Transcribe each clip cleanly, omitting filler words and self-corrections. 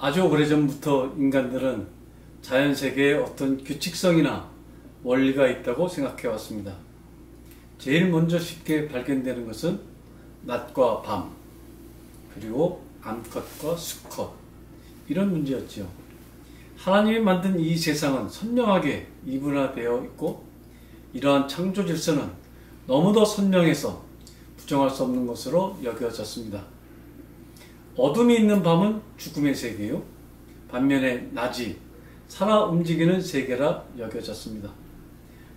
아주 오래전부터 인간들은 자연세계에 어떤 규칙성이나 원리가 있다고 생각해 왔습니다. 제일 먼저 쉽게 발견되는 것은 낮과 밤, 그리고 암컷과 수컷, 이런 문제였죠. 하나님이 만든 이 세상은 선명하게 이분화되어 있고, 이러한 창조 질서는 너무도 선명해서 부정할 수 없는 것으로 여겨졌습니다. 어둠이 있는 밤은 죽음의 세계요, 반면에 낮이 살아 움직이는 세계라 여겨졌습니다.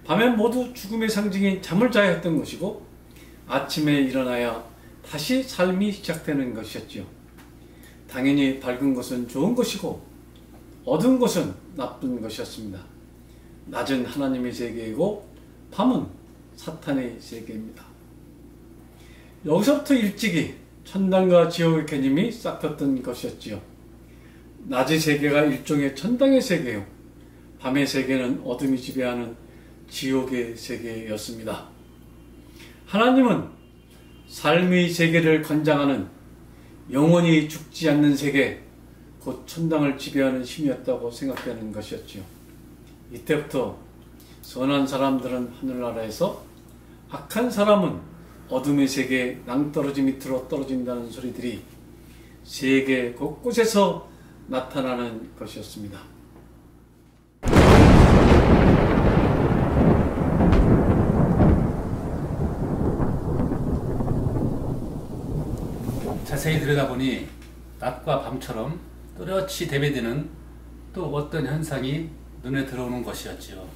밤엔 모두 죽음의 상징인 잠을 자야 했던 것이고, 아침에 일어나야 다시 삶이 시작되는 것이었지요. 당연히 밝은 것은 좋은 것이고 어두운 것은 나쁜 것이었습니다. 낮은 하나님의 세계이고 밤은 사탄의 세계입니다. 여기서부터 일찍이 천당과 지옥의 개념이 싹텄던 것이었지요. 낮의 세계가 일종의 천당의 세계요, 밤의 세계는 어둠이 지배하는 지옥의 세계였습니다. 하나님은 삶의 세계를 관장하는 영원히 죽지 않는 세계, 곧 천당을 지배하는 신이었다고 생각되는 것이었지요. 이때부터 선한 사람들은 하늘나라에서, 악한 사람은 어둠의 세계 낭떠러지 밑으로 떨어진다는 소리들이 세계 곳곳에서 나타나는 것이었습니다. 자세히 들여다보니 낮과 밤처럼 또렷이 대비되는 또 어떤 현상이 눈에 들어오는 것이었지요.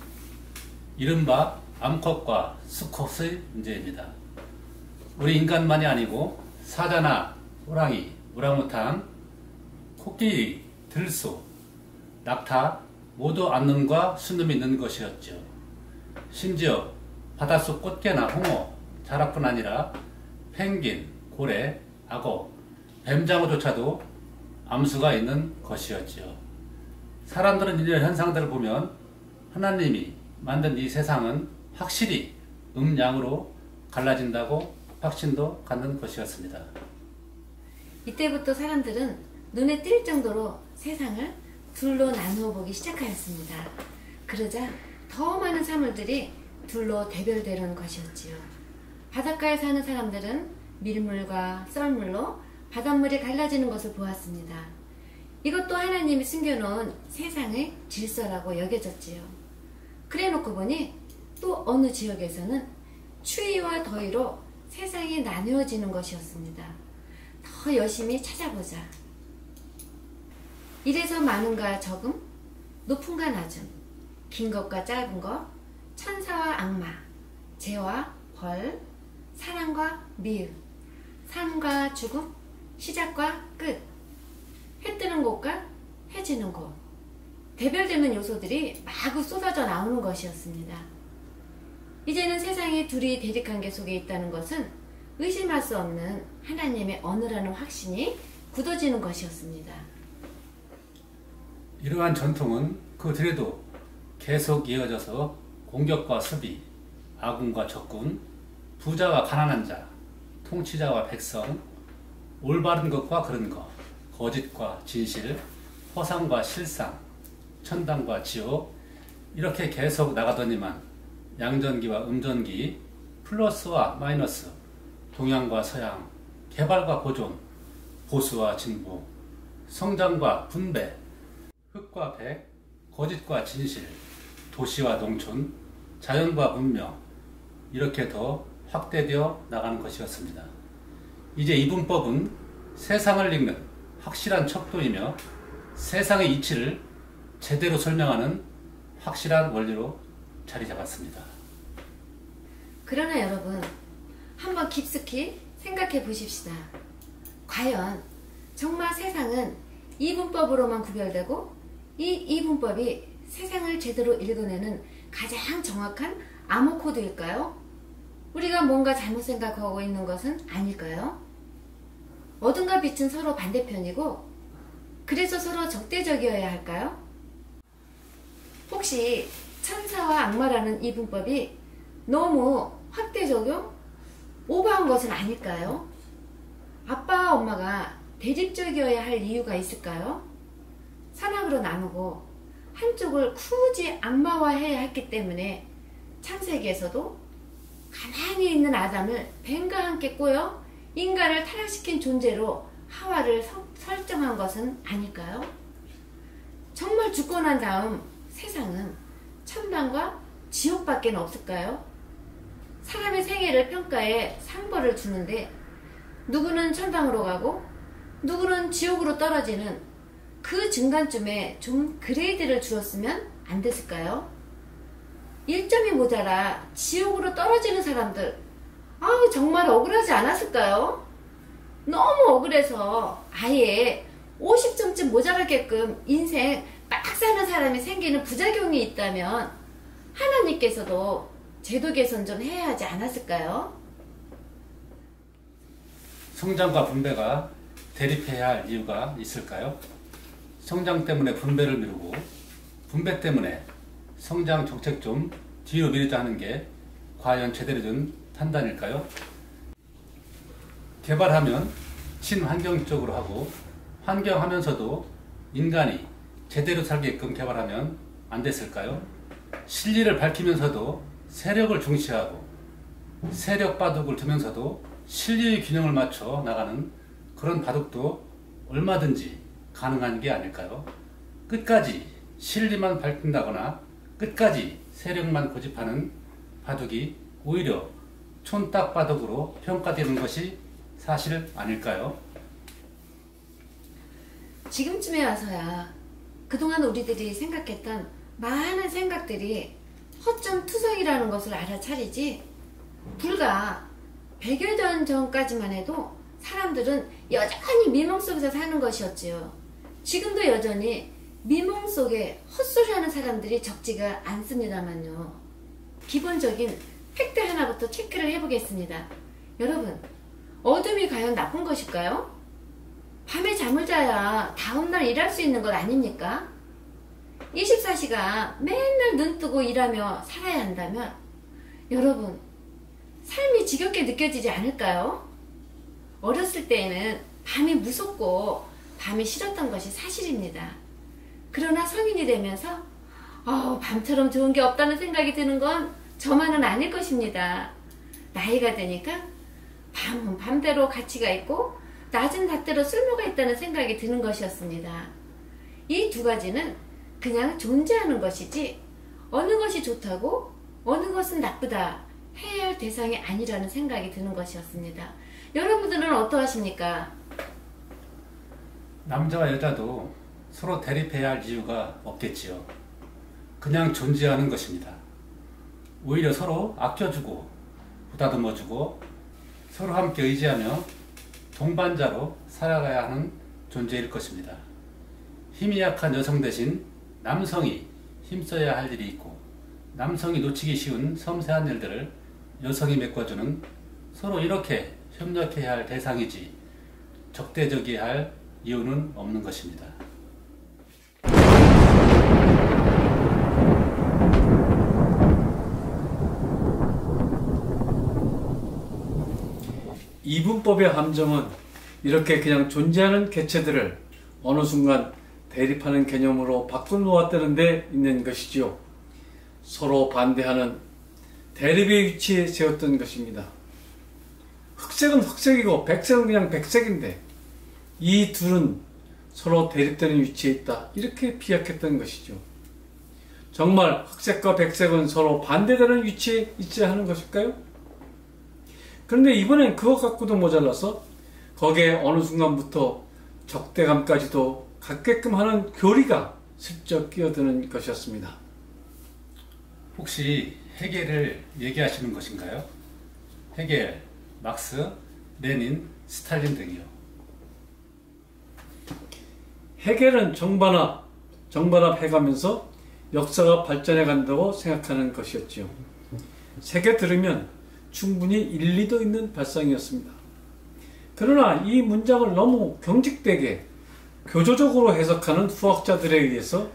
이른바 암컷과 수컷의 문제입니다. 우리 인간만이 아니고 사자나 호랑이, 우랑우탄, 코끼리, 들소, 낙타 모두 암눈과 순눈이 있는 것이었죠. 심지어 바닷속 꽃게나 홍어, 자락뿐 아니라 펭귄, 고래, 악어, 뱀장어조차도 암수가 있는 것이었지요. 사람들은 이런 현상들을 보면 하나님이 만든 이 세상은 확실히 음양으로 갈라진다고 확신도 갖는 것이었습니다. 이때부터 사람들은 눈에 띌 정도로 세상을 둘로 나누어 보기 시작하였습니다. 그러자 더 많은 사물들이 둘로 대별되는 것이었지요. 바닷가에 사는 사람들은 밀물과 썰물로 바닷물이 갈라지는 것을 보았습니다. 이것도 하나님이 숨겨놓은 세상의 질서라고 여겨졌지요. 그래놓고 보니 또 어느 지역에서는 추위와 더위로 세상이 나누어지는 것이었습니다. 더 열심히 찾아보자. 이래서 많음과 적음, 높음과 낮음, 긴 것과 짧은 것, 천사와 악마, 죄와 벌, 사랑과 미움, 삶과 죽음, 시작과 끝, 해 뜨는 곳과 해 지는 곳, 대별되는 요소들이 마구 쏟아져 나오는 것이었습니다. 이제는 세상이 둘이 대립관계 속에 있다는 것은 의심할 수 없는 하나님의 언어라는 확신이 굳어지는 것이었습니다. 이러한 전통은 그 뒤에도 계속 이어져서 공격과 수비, 아군과 적군, 부자와 가난한 자, 통치자와 백성, 올바른 것과 그른 것, 거짓과 진실, 허상과 실상, 천당과 지옥, 이렇게 계속 나가더니만 양전기와 음전기, 플러스와 마이너스, 동양과 서양, 개발과 보존, 보수와 진보, 성장과 분배, 흑과 백, 거짓과 진실, 도시와 농촌, 자연과 문명, 이렇게 더 확대되어 나가는 것이었습니다. 이제 이분법은 세상을 읽는 확실한 척도이며 세상의 이치를 제대로 설명하는 확실한 원리로 자리 잡았습니다. 그러나 여러분, 한번 깊숙이 생각해 보십시다. 과연 정말 세상은 이분법으로만 구별되고 이 이분법이 세상을 제대로 읽어내는 가장 정확한 암호 코드일까요? 우리가 뭔가 잘못 생각하고 있는 것은 아닐까요? 어둠과 빛은 서로 반대편이고 그래서 서로 적대적이어야 할까요? 혹시 천사와 악마라는 이분법이 너무 확대 적용? 오버한 것은 아닐까요? 아빠와 엄마가 대립적이어야 할 이유가 있을까요? 선악으로 나누고 한쪽을 굳이 악마화해야 했기 때문에 창세기에서도 가만히 있는 아담을 뱀과 함께 꼬여 인간을 타락시킨 존재로 하와를 설정한 것은 아닐까요? 정말 죽고 난 다음 세상은 천당과 지옥밖에 없을까요? 사람의 생애를 평가해 상벌을 주는데 누구는 천당으로 가고 누구는 지옥으로 떨어지는 그 중간쯤에 좀 그레이드를 주었으면 안 됐을까요? 1점이 모자라 지옥으로 떨어지는 사람들, 아우 정말 억울하지 않았을까요? 너무 억울해서 아예 50점쯤 모자라게끔 인생 막 사는 사람이 생기는 부작용이 있다면 하나님께서도 제도 개선 좀 해야 하지 않았을까요? 성장과 분배가 대립해야 할 이유가 있을까요? 성장 때문에 분배를 미루고 분배 때문에 성장 정책 좀 뒤로 미루자 하는 게 과연 제대로 된 판단일까요? 개발하면 친환경적으로 하고 환경하면서도 인간이 제대로 살게끔 개발하면 안 됐을까요? 진리를 밝히면서도 세력을 중시하고 세력 바둑을 두면서도 진리의 균형을 맞춰 나가는 그런 바둑도 얼마든지 가능한 게 아닐까요? 끝까지 진리만 밝힌다거나 끝까지 세력만 고집하는 바둑이 오히려 촌딱 바둑으로 평가되는 것이 사실 아닐까요? 지금쯤에 와서야 그동안 우리들이 생각했던 많은 생각들이 허점투성이라는 것을 알아차리지, 불과 100여 년 전까지만 해도 사람들은 여전히 미몽 속에서 사는 것이었지요. 지금도 여전히 미몽 속에 헛소리하는 사람들이 적지가 않습니다만요. 기본적인 팩트 하나부터 체크를 해보겠습니다. 여러분, 어둠이 과연 나쁜 것일까요? 밤에 잠을 자야 다음날 일할 수 있는 것 아닙니까? 24시간 맨날 눈 뜨고 일하며 살아야 한다면 여러분, 삶이 지겹게 느껴지지 않을까요? 어렸을 때에는 밤이 무섭고 밤이 싫었던 것이 사실입니다. 그러나 성인이 되면서 밤처럼 좋은 게 없다는 생각이 드는 건 저만은 아닐 것입니다. 나이가 드니까 밤은 밤대로 가치가 있고 낮은 낮대로 쓸모가 있다는 생각이 드는 것이었습니다. 이 두 가지는 그냥 존재하는 것이지 어느 것이 좋다고 어느 것은 나쁘다 해야 할 대상이 아니라는 생각이 드는 것이었습니다. 여러분들은 어떠하십니까? 남자와 여자도 서로 대립해야 할 이유가 없겠지요. 그냥 존재하는 것입니다. 오히려 서로 아껴주고 보다듬어주고 서로 함께 의지하며 동반자로 살아가야 하는 존재일 것입니다. 힘이 약한 여성 대신 남성이 힘써야 할 일이 있고 남성이 놓치기 쉬운 섬세한 일들을 여성이 메꿔주는, 서로 이렇게 협력해야 할 대상이지 적대적이어야 할 이유는 없는 것입니다. 이분법의 함정은 이렇게 그냥 존재하는 개체들을 어느 순간 대립하는 개념으로 바꿔놓았다는 데 있는 것이지요. 서로 반대하는 대립의 위치에 세웠던 것입니다. 흑색은 흑색이고 백색은 그냥 백색인데 이 둘은 서로 대립되는 위치에 있다, 이렇게 비약했던 것이죠. 정말 흑색과 백색은 서로 반대되는 위치에 있어야 하는 것일까요? 그런데 이번엔 그것 갖고도 모자라서 거기에 어느 순간부터 적대감까지도 갖게끔 하는 교리가 슬쩍 끼어드는 것이었습니다. 혹시 헤겔을 얘기하시는 것인가요? 헤겔, 막스, 레닌, 스탈린 등이요. 헤겔은 정반합해가면서 역사가 발전해 간다고 생각하는 것이었지요. 새겨 들으면 충분히 일리도 있는 발상이었습니다. 그러나 이 문장을 너무 경직되게 교조적으로 해석하는 후학자들에 의해서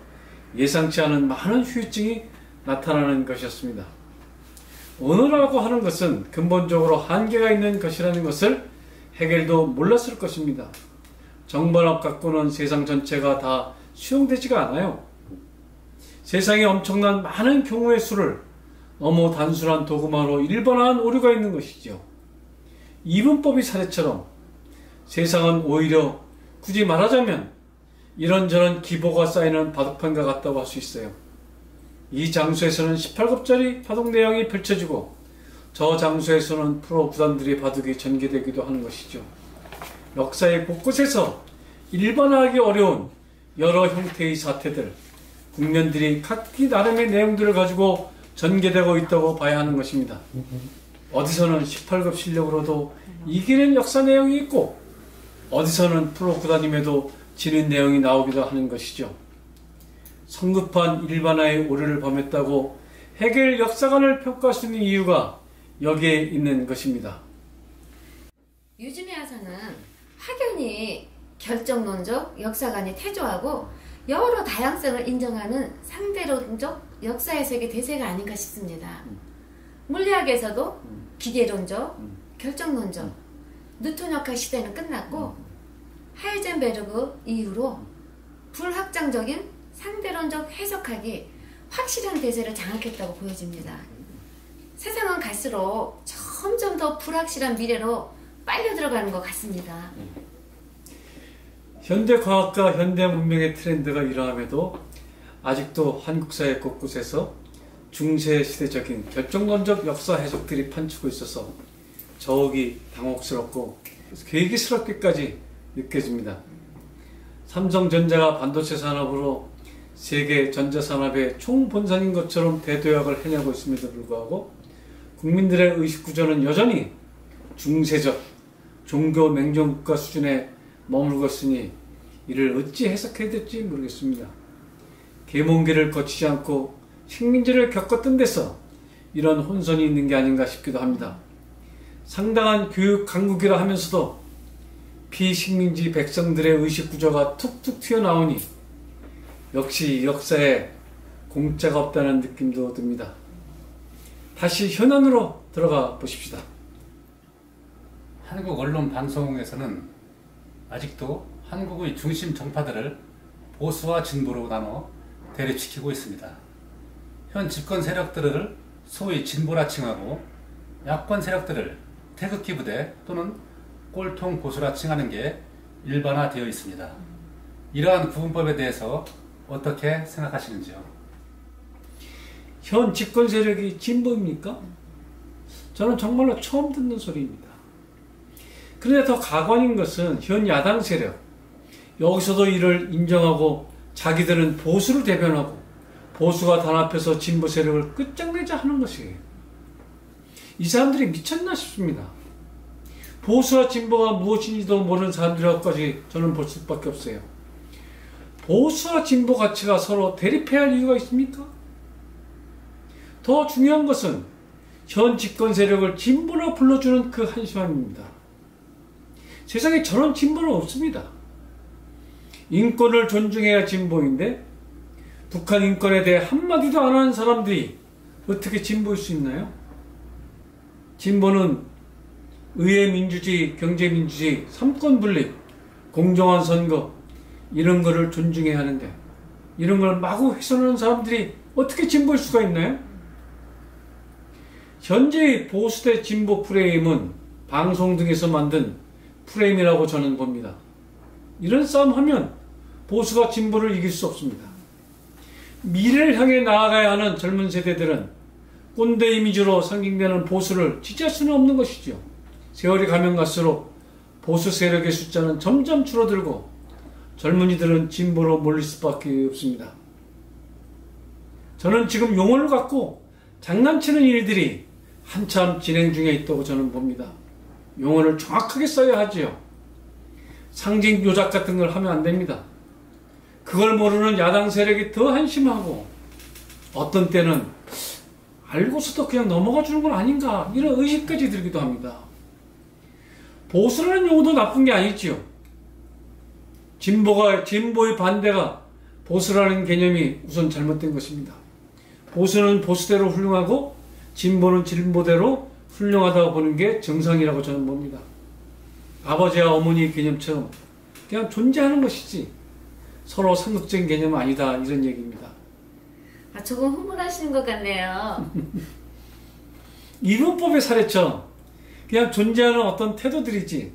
예상치 않은 많은 후유증이 나타나는 것이었습니다. 언어라고 하는 것은 근본적으로 한계가 있는 것이라는 것을 헤겔도 몰랐을 것입니다. 정반합 갖고는 세상 전체가 다 수용되지가 않아요. 세상에 엄청난 많은 경우의 수를 너무 단순한 도구만으로 일반화한 오류가 있는 것이죠. 이분법이 사례처럼 세상은 오히려 굳이 말하자면 이런저런 기보가 쌓이는 바둑판과 같다고 할 수 있어요. 이 장소에서는 18급짜리 바둑 내용이 펼쳐지고 저 장소에서는 프로 구단들의 바둑이 전개되기도 하는 것이죠. 역사의 곳곳에서 일반화하기 어려운 여러 형태의 사태들, 국면들이 각기 나름의 내용들을 가지고 전개되고 있다고 봐야 하는 것입니다. 어디서는 18급 실력으로도 이기는 역사 내용이 있고 어디서는 프로 구단임에도 지는 내용이 나오기도 하는 것이죠. 성급한 일반화의 오류를 범했다고 해겔 역사관을 평가할 수 있는 이유가 여기에 있는 것입니다. 요즘에 와서는 확연히 결정론적 역사관이 태조하고 여러 다양성을 인정하는 상대론적 역사 해석의 대세가 아닌가 싶습니다. 물리학에서도 기계론적, 결정론적, 뉴턴역학 시대는 끝났고 하이젠베르그 이후로 불확장적인 상대론적 해석학이 확실한 대세를 장악했다고 보여집니다. 세상은 갈수록 점점 더 불확실한 미래로 빨려 들어가는 것 같습니다. 현대 과학과 현대 문명의 트렌드가 이러함에도 아직도 한국 사회 곳곳에서 중세 시대적인 결정론적 역사 해석들이 판치고 있어서 저욱이 당혹스럽고 괴기스럽게까지 느껴집니다. 삼성전자가 반도체 산업으로 세계 전자산업의 총본산인 것처럼 대도약을 해내고 있음에도 불구하고 국민들의 의식구조는 여전히 중세적 종교 맹종국가 수준에 머물고 있으니 이를 어찌 해석해야 될지 모르겠습니다. 계몽기를 거치지 않고 식민지를 겪었던 데서 이런 혼선이 있는 게 아닌가 싶기도 합니다. 상당한 교육 강국이라 하면서도 피식민지 백성들의 의식구조가 툭툭 튀어나오니 역시 역사에 공짜가 없다는 느낌도 듭니다. 다시 현안으로 들어가 보십시다. 한국 언론 방송에서는 아직도 한국의 중심 정파들을 보수와 진보로 나눠 대립시키고 있습니다. 현 집권 세력들을 소위 진보라 칭하고 야권 세력들을 태극기 부대 또는 꼴통 보수라 칭하는 게 일반화되어 있습니다. 이러한 구분법에 대해서 어떻게 생각하시는지요? 현 집권 세력이 진보입니까? 저는 정말로 처음 듣는 소리입니다. 그런데 더 가관인 것은 현 야당 세력, 여기서도 이를 인정하고 자기들은 보수를 대변하고 보수가 단합해서 진보 세력을 끝장내자 하는 것이에요. 이 사람들이 미쳤나 싶습니다. 보수와 진보가 무엇인지도 모르는 사람들이라고까지 저는 볼 수밖에 없어요. 보수와 진보 가치가 서로 대립해야 할 이유가 있습니까? 더 중요한 것은 현 집권 세력을 진보로 불러주는 그 한심함입니다. 세상에 저런 진보는 없습니다. 인권을 존중해야 진보인데 북한 인권에 대해 한마디도 안 하는 사람들이 어떻게 진보일 수 있나요? 진보는 의회 민주주의, 경제 민주주의, 삼권 분립, 공정한 선거 이런 거를 존중해야 하는데 이런 걸 마구 훼손하는 사람들이 어떻게 진보일 수가 있나요? 현재의 보수대 진보 프레임은 방송 등에서 만든 프레임이라고 저는 봅니다. 이런 싸움 하면 보수가 진보를 이길 수 없습니다. 미래를 향해 나아가야 하는 젊은 세대들은 꼰대 이미지로 상징되는 보수를 지지할 수는 없는 것이죠. 세월이 가면 갈수록 보수 세력의 숫자는 점점 줄어들고 젊은이들은 진보로 몰릴 수밖에 없습니다. 저는 지금 용어를 갖고 장난치는 일들이 한참 진행 중에 있다고 저는 봅니다. 용어를 정확하게 써야 하지요. 상징 조작 같은 걸 하면 안 됩니다. 그걸 모르는 야당 세력이 더 한심하고 어떤 때는 알고서도 그냥 넘어가 주는 건 아닌가 이런 의식까지 들기도 합니다. 보수라는 용어도 나쁜 게 아니지요. 진보의 반대가 보수라는 개념이 우선 잘못된 것입니다. 보수는 보수대로 훌륭하고 진보는 진보대로 훌륭하다고 보는 게 정상이라고 저는 봅니다. 아버지와 어머니의 개념처럼 그냥 존재하는 것이지 서로 상극적인 개념은 아니다 이런 얘기입니다. 아, 조금 흥분하시는 것 같네요. 이분법의 사례처럼 그냥 존재하는 어떤 태도들이지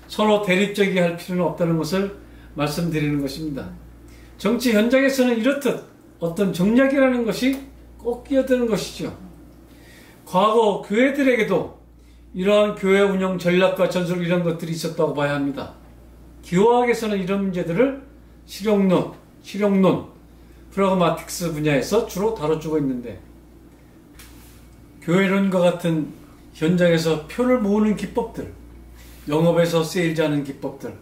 서로 대립적이게 할 필요는 없다는 것을 말씀드리는 것입니다. 정치 현장에서는 이렇듯 어떤 정략이라는 것이 꼭 끼어드는 것이죠. 과거 교회들에게도 이러한 교회 운영 전략과 전술 이런 것들이 있었다고 봐야 합니다. 기호학에서는 이런 문제들을 실용론, 프라그마틱스 분야에서 주로 다뤄주고 있는데 교회론과 같은 현장에서 표를 모으는 기법들, 영업에서 쓰이지 않은 기법들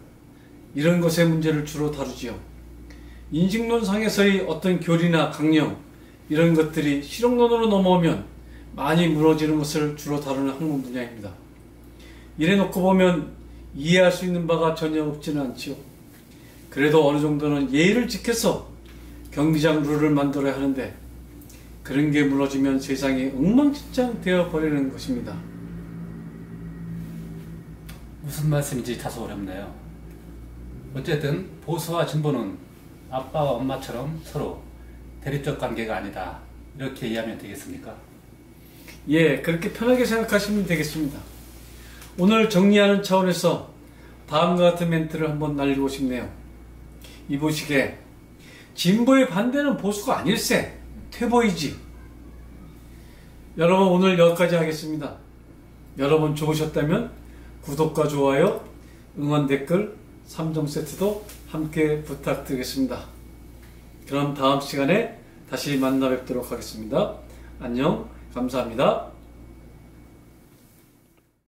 이런 것의 문제를 주로 다루지요. 인식론상에서의 어떤 교리나 강령 이런 것들이 실용론으로 넘어오면 많이 무너지는 것을 주로 다루는 학문 분야입니다. 이래 놓고 보면 이해할 수 있는 바가 전혀 없지는 않지요. 그래도 어느 정도는 예의를 지켜서 경기장 룰을 만들어야 하는데 그런 게 무너지면 세상이 엉망진창 되어버리는 것입니다. 무슨 말씀인지 다소 어렵네요. 어쨌든 보수와 진보는 아빠와 엄마처럼 서로 대립적 관계가 아니다. 이렇게 이해하면 되겠습니까? 예, 그렇게 편하게 생각하시면 되겠습니다. 오늘 정리하는 차원에서 다음과 같은 멘트를 한번 날리고 싶네요. 이보시게 진보의 반대는 보수가 아닐세 퇴보이지. 여러분 오늘 여기까지 하겠습니다. 여러분 좋으셨다면 구독과 좋아요, 응원 댓글, 3종 세트도 함께 부탁드리겠습니다. 그럼 다음 시간에 다시 만나 뵙도록 하겠습니다. 안녕, 감사합니다.